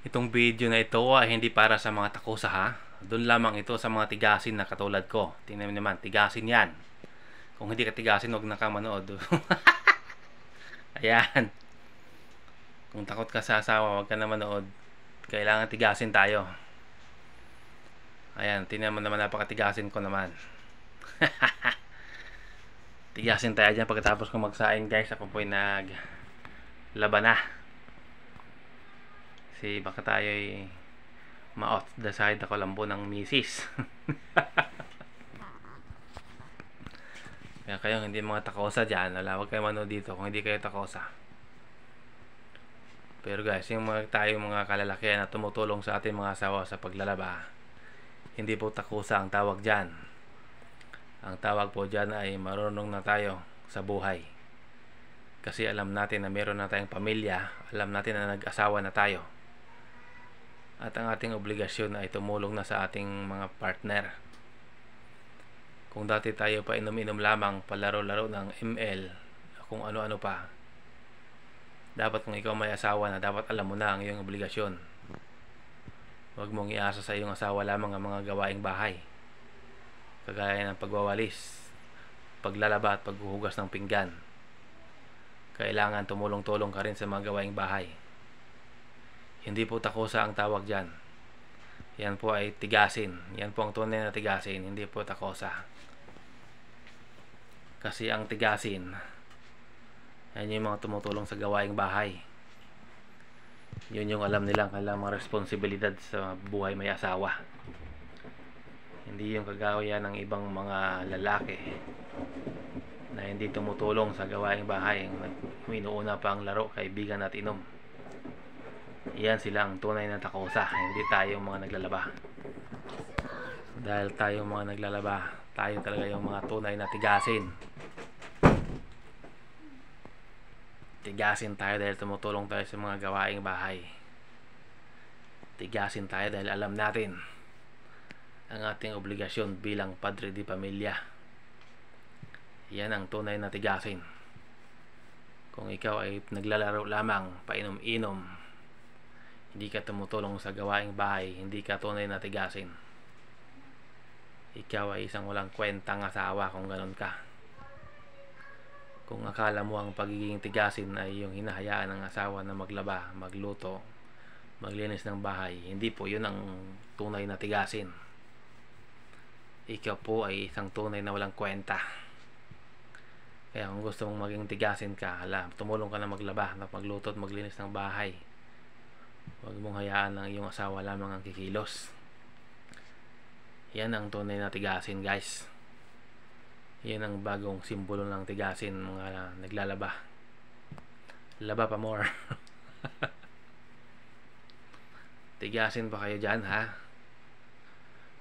Itong video na ito ay hindi para sa mga takusa ha. Doon lamang ito sa mga tigasin na katulad ko. Tingnan mo naman, tigasin yan. Kung hindi ka tigasin, huwag na ka manood. Ayan. Kung takot ka sa asawa, huwag ka na manood. Kailangan tigasin tayo. Ayan, tingnan mo naman, napakatigasin ko naman. Tigasin tayo dyan pagkatapos ko magsain guys. Ako po'y naglaban na. Kasi baka tayo ay ma-off the side ako lambo ng misis. Kaya kayo hindi mga takosa dyan, wala, huwag kayo manood dito kung hindi kayo takosa. Pero guys, yung tayo mga kalalakihan na tumutulong sa ating mga asawa sa paglalaba, hindi po takusa ang tawag dyan. Ang tawag po dyan ay marunong na tayo sa buhay. Kasi alam natin na meron na tayong pamilya, alam natin na nag-asawa na tayo. At ang ating obligasyon ay tumulong na sa ating mga partner. Kung dati tayo pa inom-inom lamang, palaro-laro ng ML, kung ano-ano pa, dapat kung ikaw may asawa na, dapat alam mo na ang iyong obligasyon. Huwag mong iasa sa iyong asawa lamang ang mga gawaing bahay, kagaya ng pagwawalis, paglalaba at paghuhugas ng pinggan. Kailangan tumulong-tulong ka rin sa mga gawaing bahay. Hindi po takusa ang tawag dyan. Yan po ay tigasin. Yan po ang tunay na tigasin, hindi po takusa. Kasi ang tigasin, yan yung mga tumutulong sa gawaing bahay. Yun yung alam nilang kailangang responsibilidad sa buhay may asawa. Hindi yung kagaya ng ibang mga lalaki na hindi tumutulong sa gawaing bahay. Minuuna pa ang laro, kaibigan at inom. Yan sila ang tunay na takusa, hindi tayo mga naglalaba. Dahil tayo mga naglalaba, tayo talaga yung mga tunay na tigasin. Tigasin tayo dahil tumutulong tayo sa mga gawaing bahay. Tigasin tayo dahil alam natin ang ating obligasyon bilang padre di pamilya. Yan ang tunay na tigasin. Kung ikaw ay naglalaro lamang, painom-inom, hindi ka tumutulong sa gawaing bahay, hindi ka tunay na tigasin. Ikaw ay isang walang kwentang asawa kung ganon ka. Kung akala mo ang pagiging tigasin ay yung hinahayaan ng asawa na maglaba, magluto, maglinis ng bahay, hindi po yun ang tunay na tigasin. Ikaw po ay isang tunay na walang kwenta. Kaya kung gusto mong maging tigasin ka, tumulong ka na maglaba, magluto at maglinis ng bahay. Huwag mong hayaan ng iyong asawa lamang ang kikilos. Yan ang tunay na tigasin guys. Yan ang bagong simbolo ng tigasin, mga naglalaba. Laba pa more. Tigasin pa kayo dyan ha.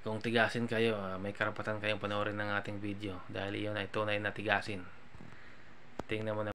Kung tigasin kayo, may karapatan kayong panoorin ng ating video dahil iyon ay tunay na tigasin. Tingnan mo na